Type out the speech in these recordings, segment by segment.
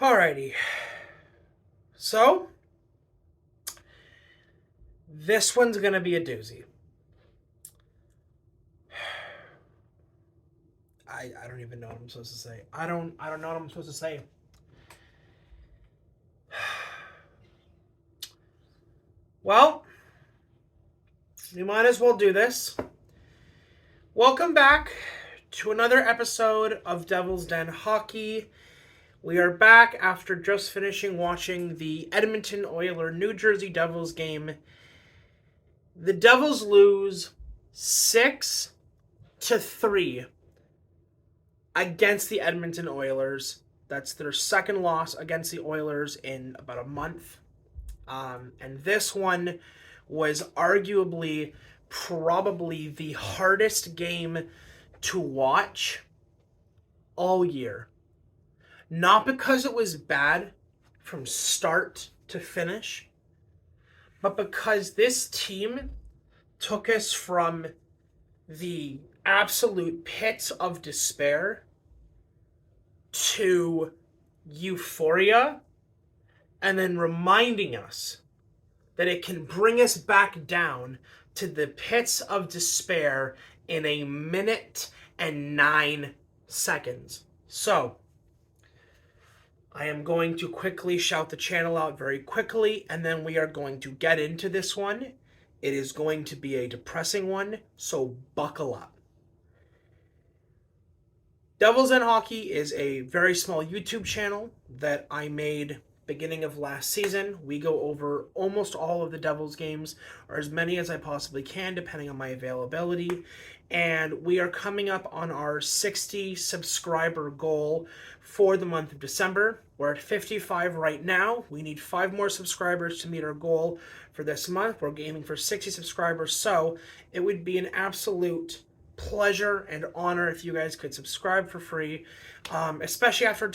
Alrighty. So, this one's gonna be a doozy. I don't even know what I'm supposed to say. I don't know what I'm supposed to say. Well, we might as well do this. Welcome back to another episode of Devil's Den Hockey. We are back after just finishing watching the Edmonton Oilers New Jersey Devils game. The Devils lose 6-3 against the Edmonton Oilers. That's their second loss against the Oilers in about a month. And this one was arguably probably the hardest game to watch all year. Not because it was bad from start to finish, but because this team took us from the absolute pits of despair to euphoria, and then reminding us that it can bring us back down to the pits of despair in a minute and 9 seconds. So, I am going to quickly shout the channel out very quickly, and then we are going to get into this one. It is going to be a depressing one, so buckle up. Devils Den Hockey is a very small YouTube channel that I made beginning of last season. We go over almost all of the Devils games, or as many as I possibly can, depending on my availability. And we are coming up on our 60 subscriber goal for the month of December. We're at 55 right now. We need 5 more subscribers to meet our goal for this month. We're aiming for 60 subscribers, so it would be an absolute pleasure and honor if you guys could subscribe for free, especially after a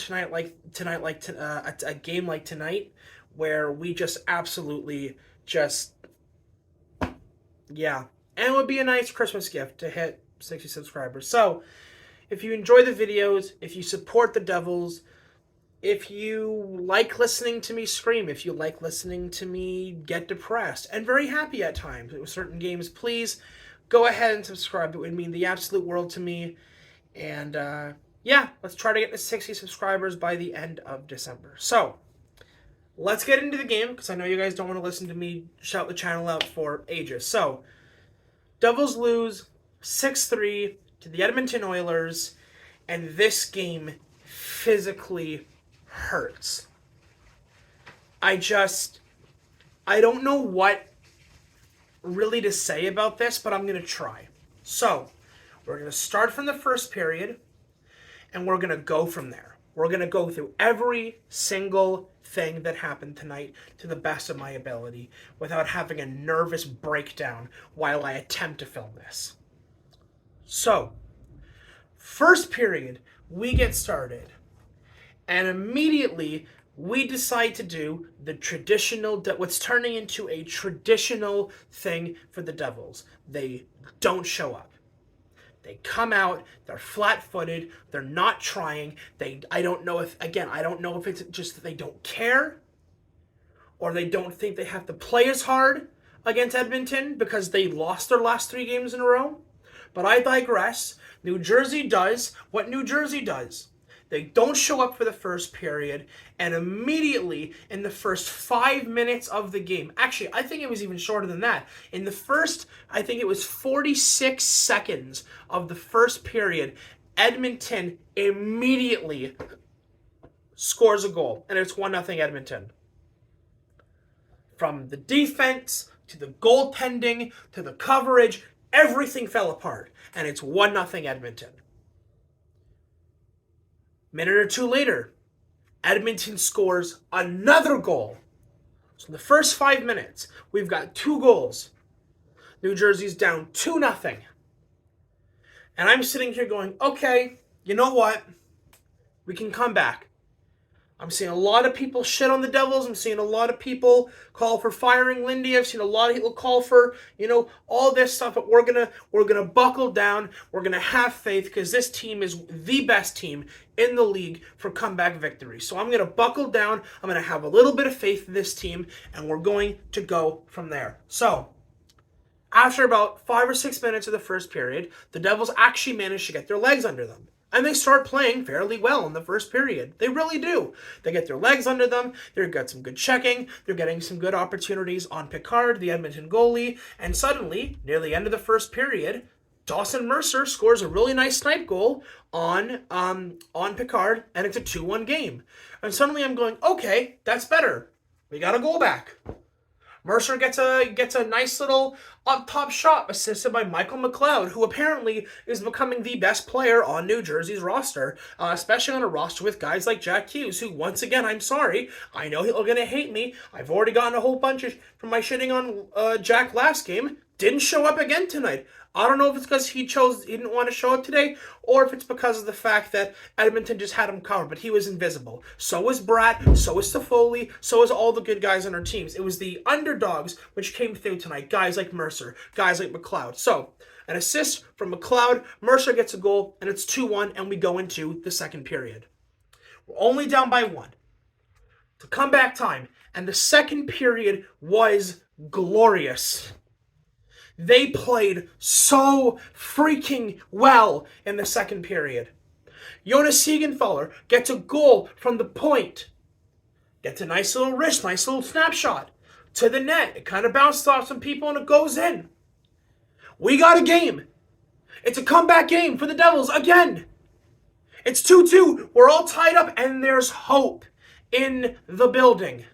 game like tonight, where we just absolutely and it would be a nice Christmas gift to hit 60 subscribers. So if you enjoy the videos, if you support the Devils, if you like listening to me scream, if you like listening to me get depressed and very happy at times with certain games, please go ahead and subscribe. It would mean the absolute world to me. And let's try to get to 60 subscribers by the end of December. So, let's get into the game, because I know you guys don't want to listen to me shout the channel out for ages. So, Devils lose 6-3 to the Edmonton Oilers, and this game physically hurts. I don't know what really to say about this, but I'm going to try. So, we're going to start from the first period, and we're going to go from there. We're going to go through every single thing that happened tonight to the best of my ability without having a nervous breakdown while I attempt to film this. So, first period, we get started, and immediately we decide to do the traditional, what's turning into a traditional thing for the Devils. They don't show up. They come out, they're flat-footed, they're not trying. I don't know if it's just that they don't care, or they don't think they have to play as hard against Edmonton because they lost their last 3 games in a row. But I digress. New Jersey does what New Jersey does. They don't show up for the first period, and immediately in the first 5 minutes of the game, actually, I think it was even shorter than that. In the first, I think it was 46 seconds of the first period, Edmonton immediately scores a goal, and it's 1-0 Edmonton. From the defense to the goaltending to the coverage, everything fell apart, and it's 1-0 Edmonton. Minute or two later, Edmonton scores another goal. So in the first 5 minutes, we've got 2 goals. New Jersey's down 2-0. And I'm sitting here going, okay, you know what? We can come back. I'm seeing a lot of people shit on the Devils. I'm seeing a lot of people call for firing Lindy. I've seen a lot of people call for, all this stuff. But we're gonna buckle down. We're gonna have faith because this team is the best team in the league for comeback victory. So I'm gonna buckle down. I'm gonna have a little bit of faith in this team, and we're going to go from there. So after about 5 or 6 minutes of the first period, the Devils actually managed to get their legs under them. And they start playing fairly well in the first period. They really do. They get their legs under them. They've got some good checking. They're getting some good opportunities on Picard, the Edmonton goalie. And suddenly, near the end of the first period, Dawson Mercer scores a really nice snipe goal on Picard, and it's a 2-1 game. And suddenly I'm going, okay, that's better. We got a goal back. Mercer gets a nice little up-top shot assisted by Michael McLeod, who apparently is becoming the best player on New Jersey's roster, especially on a roster with guys like Jack Hughes, who, once again, I'm sorry, I know he's going to hate me. I've already gotten a whole bunch from my shitting on Jack last game. Didn't show up again tonight. I don't know if it's because he didn't want to show up today, or if it's because of the fact that Edmonton just had him covered, but he was invisible. So was Bratt, so was Toffoli, so was all the good guys on our teams. It was the underdogs which came through tonight, guys like Mercer, guys like McLeod. So, an assist from McLeod, Mercer gets a goal, and it's 2-1, and we go into the second period. We're only down by 1. To comeback time, and the second period was glorious. They played so freaking well in the second period. Jonas Siegenthaler gets a goal from the point. Gets a nice little wrist, nice little snapshot to the net. It kind of bounced off some people and it goes in. We got a game. It's a comeback game for the Devils again. It's 2-2. We're all tied up and there's hope in the building.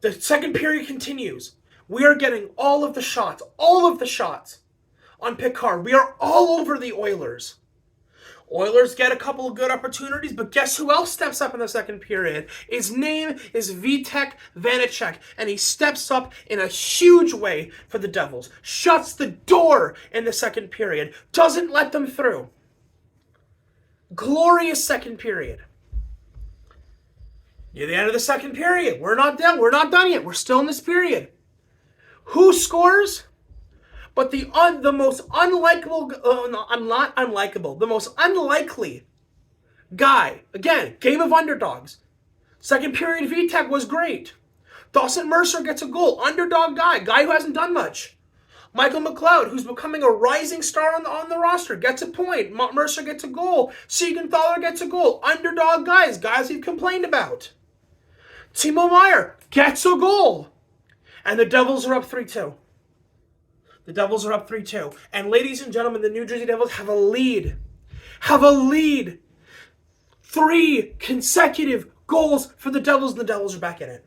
The second period continues. We are getting all of the shots on Picard. We are all over the Oilers. Oilers get a couple of good opportunities, but guess who else steps up in the second period? His name is Vitek Vanacek, and he steps up in a huge way for the Devils. Shuts the door in the second period. Doesn't let them through. Glorious second period. Near the end of the second period, we're not done. We're not done yet. We're still in this period. Who scores? But the most unlikable, not unlikable, the most unlikely guy. Again, game of underdogs. Second period, Vitek was great. Dawson Mercer gets a goal. Underdog guy who hasn't done much. Michael McLeod, who's becoming a rising star on the roster, gets a point. Mercer gets a goal. Siegenthaler gets a goal. Underdog guys we've complained about. Timo Meier gets a goal. And the Devils are up 3-2. The Devils are up 3-2. And ladies and gentlemen, the New Jersey Devils have a lead. 3 consecutive goals for the Devils, and the Devils are back in it.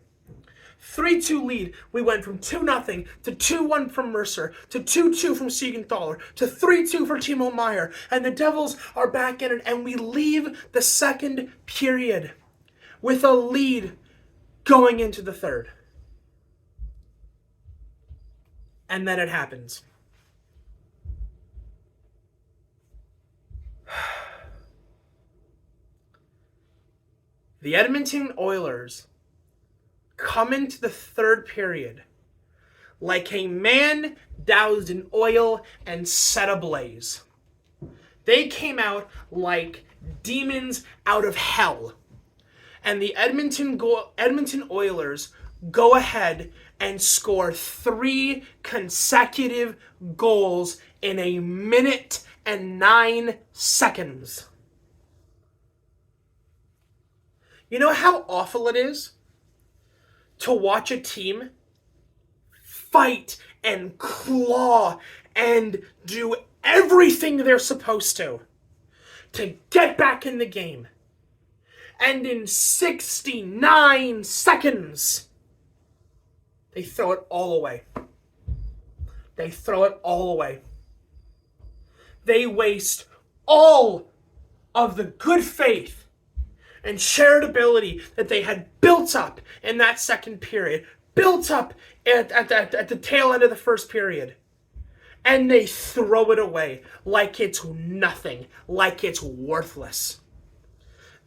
3-2 lead. We went from 2-0 to 2-1 from Mercer, to 2-2 from Siegenthaler, to 3-2 for Timo Meier. And the Devils are back in it, and we leave the second period with a lead going into the third. And then it happens. The Edmonton Oilers come into the third period like a man doused in oil and set ablaze. They came out like demons out of hell. And the Edmonton Oilers go ahead and score 3 consecutive goals in 1 minute and 9 seconds. You know how awful it is to watch a team fight and claw and do everything they're supposed to get back in the game. And in 69 seconds, they throw it all away. They waste all of the good faith and shared ability that they had built up in that second period, built up at the tail end of the first period. and they throw it away like it's nothing, like it's worthless.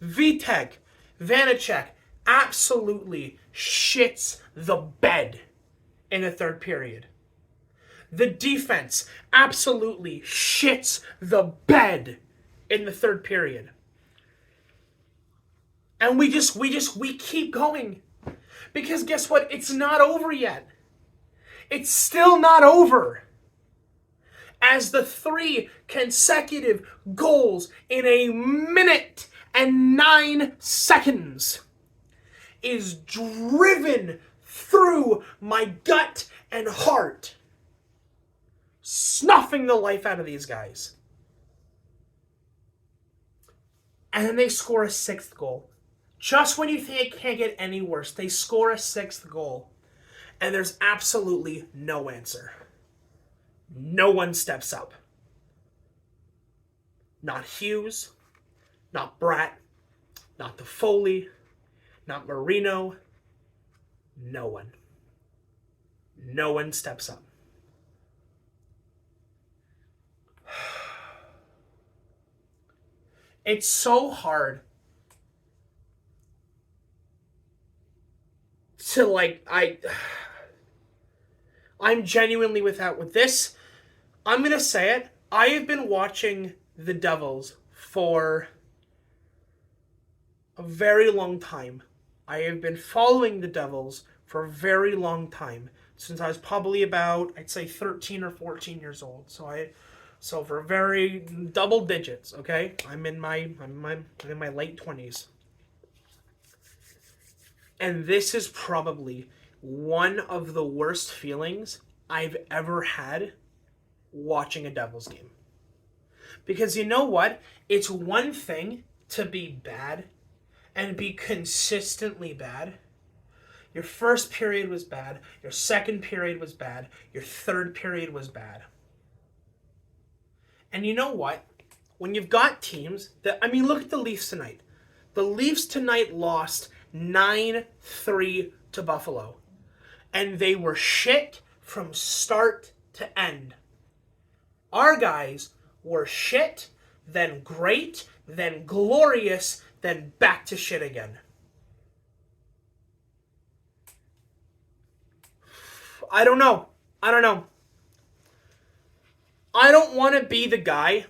Vitek, Vanacek absolutely shits the bed in the third period. The defense absolutely shits the bed in the third period. And we keep going. Because guess what? It's not over yet. It's still not over. As the 3 consecutive goals in a minute and 9 seconds is driven through my gut and heart, snuffing the life out of these guys. And then they score a 6th goal. Just when you think it can't get any worse, they score a 6th goal. And there's absolutely no answer. No one steps up. Not Hughes, not Bratt, not Toffoli, not Marino. No one. No one steps up. It's so hard to I'm genuinely with this. I'm going to say it. I have been watching the Devils for a very long time. I have been following the Devils for a very long time. Since I was probably about, I'd say 13 or 14 years old. So for very double digits, okay? I'm in my late 20s. And this is probably one of the worst feelings I've ever had watching a Devils game. Because you know what? It's one thing to be bad and be consistently bad. Your first period was bad. Your second period was bad. Your third period was bad. And you know what? When you've got teams that, look at the Leafs tonight. The Leafs tonight lost 9-3 to Buffalo. And they were shit from start to end. Our guys were shit, then great, then glorious, then back to shit again. I don't know. I don't want to be the guy.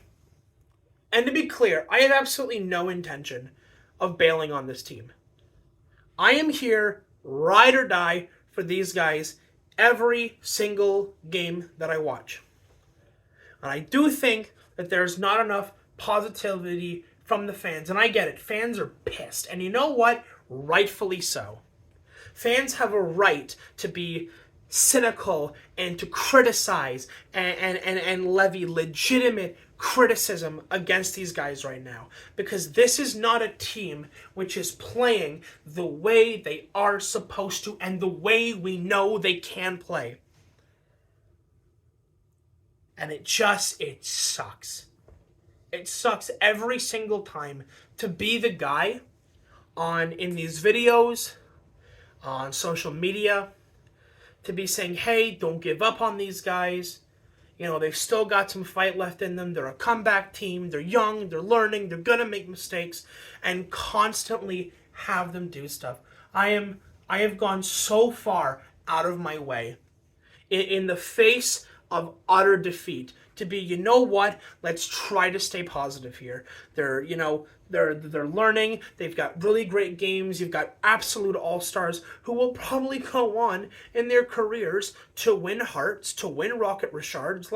And to be clear, I have absolutely no intention of bailing on this team. I am here, ride or die, for these guys every single game that I watch. And I do think that there's not enough positivity from the fans. And I get it. Fans are pissed. And you know what? Rightfully so. Fans have a right to be cynical and to criticize and levy legitimate criticism against these guys right now, because this is not a team which is playing the way they are supposed to and the way we know they can play. And it sucks. It sucks every single time to be the guy in these videos, on social media, to be saying, hey, don't give up on these guys. You know, they've still got some fight left in them. They're a comeback team. They're young. They're learning. They're going to make mistakes. And constantly have them do stuff. I have gone so far out of my way in the face of utter defeat to be, you know what, let's try to stay positive here. They're learning. They've got really great games. You've got absolute all-stars who will probably go on in their careers to win Hearts, to win Rocket Richards.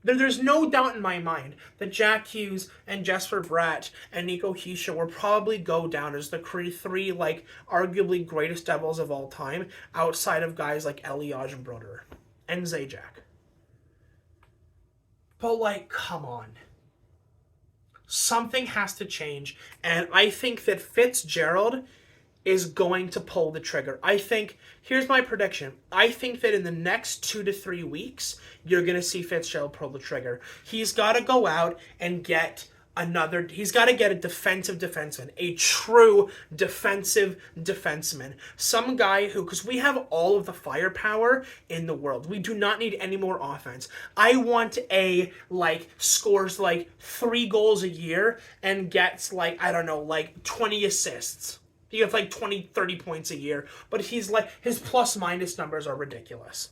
There's no doubt in my mind that Jack Hughes and Jesper Bratt and Nico Hischier will probably go down as the three, arguably greatest Devils of all time, outside of guys like Elias and Broder and Zajac. But, come on. Something has to change, and I think that Fitzgerald is going to pull the trigger. Here's my prediction. I think that in the next 2 to 3 weeks, you're going to see Fitzgerald pull the trigger. He's got to go out and get he's got to get a defensive defenseman, a true defensive defenseman. Some guy who, because we have all of the firepower in the world. We do not need any more offense. I want scores 3 goals a year and gets I don't know, 20 assists. He gets 20, 30 points a year. But his plus minus numbers are ridiculous.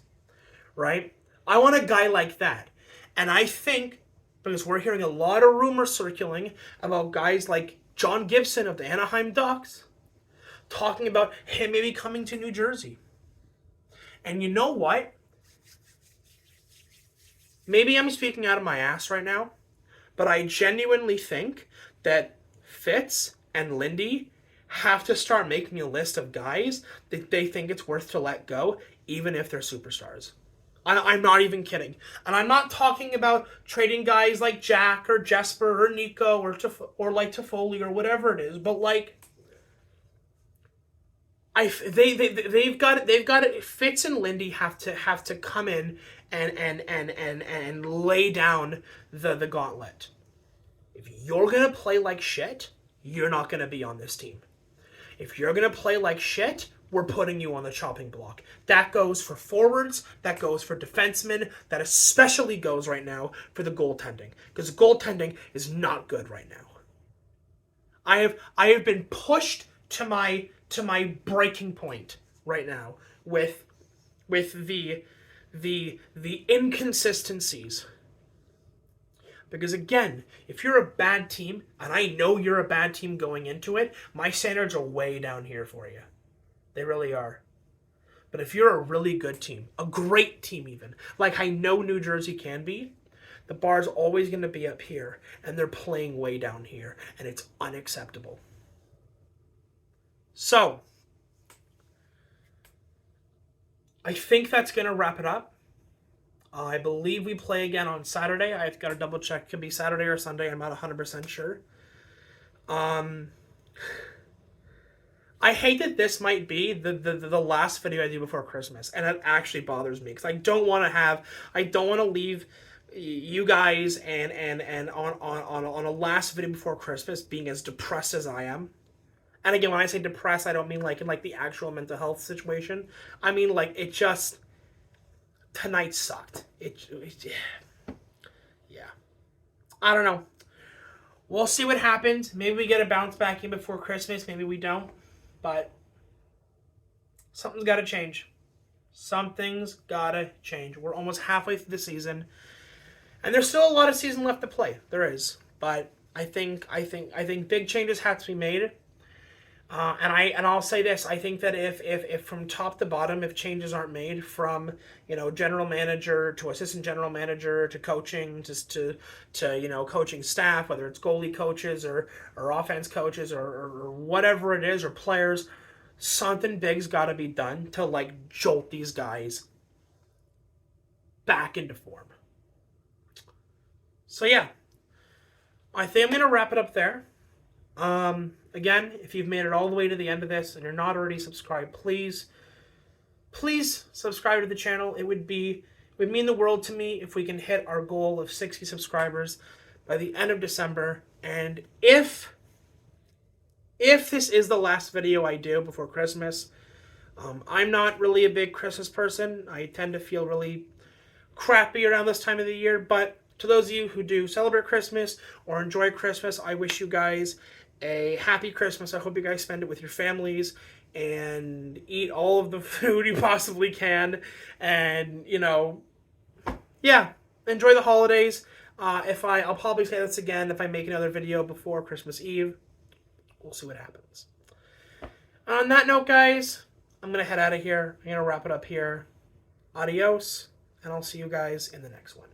Right? I want a guy like that. And I think, because we're hearing a lot of rumors circulating about guys like John Gibson of the Anaheim Ducks talking about him maybe coming to New Jersey. And you know what? Maybe I'm speaking out of my ass right now, but I genuinely think that Fitz and Lindy have to start making a list of guys that they think it's worth to let go, even if they're superstars. I'm not even kidding. And I'm not talking about trading guys like Jack or Jesper or Nico or Toffoli or whatever it is, but they've got it. Fitz and Lindy have to come in and lay down the gauntlet. If you're gonna play like shit, you're not gonna be on this team. If you're gonna play like shit, we're putting you on the chopping block. That goes for forwards, that goes for defensemen, that especially goes right now for the goaltending. Because goaltending is not good right now. I have been pushed to my breaking point right now with the inconsistencies. Because again, if you're a bad team, and I know you're a bad team going into it, my standards are way down here for you. They really are. But if you're a really good team, a great team even, like I know New Jersey can be, the bar's always going to be up here, and they're playing way down here, and it's unacceptable. So, I think that's going to wrap it up. I believe we play again on Saturday. I've got to double check. It could be Saturday or Sunday. I'm not 100% sure. I hate that this might be the last video I do before Christmas, and it actually bothers me because I don't want to leave you guys and on a last video before Christmas being as depressed as I am. And again, when I say depressed, I don't mean in the actual mental health situation. I mean it just tonight sucked. Yeah. I don't know. We'll see what happens. Maybe we get a bounce back in before Christmas. Maybe we don't. But something's got to change. Something's got to change. We're almost halfway through the season, and there's still a lot of season left to play. There is, but I think big changes have to be made. And I'll say this: I think that if from top to bottom, if changes aren't made from general manager to assistant general manager to coaching to coaching staff, whether it's goalie coaches or offense coaches or whatever it is, or players, something big's got to be done to jolt these guys back into form. So yeah, I think I'm gonna wrap it up there. Again, if you've made it all the way to the end of this and you're not already subscribed, please subscribe to the channel. It would mean the world to me if we can hit our goal of 60 subscribers by the end of December. And if this is the last video I do before Christmas, I'm not really a big Christmas person. I tend to feel really crappy around this time of the year, but to those of you who do celebrate Christmas or enjoy Christmas, I wish you guys a happy Christmas. I hope you guys spend it with your families and eat all of the food you possibly can. And, enjoy the holidays. I'll probably say this again if I make another video before Christmas Eve. We'll see what happens. On that note, guys, I'm going to head out of here. I'm going to wrap it up here. Adios, and I'll see you guys in the next one.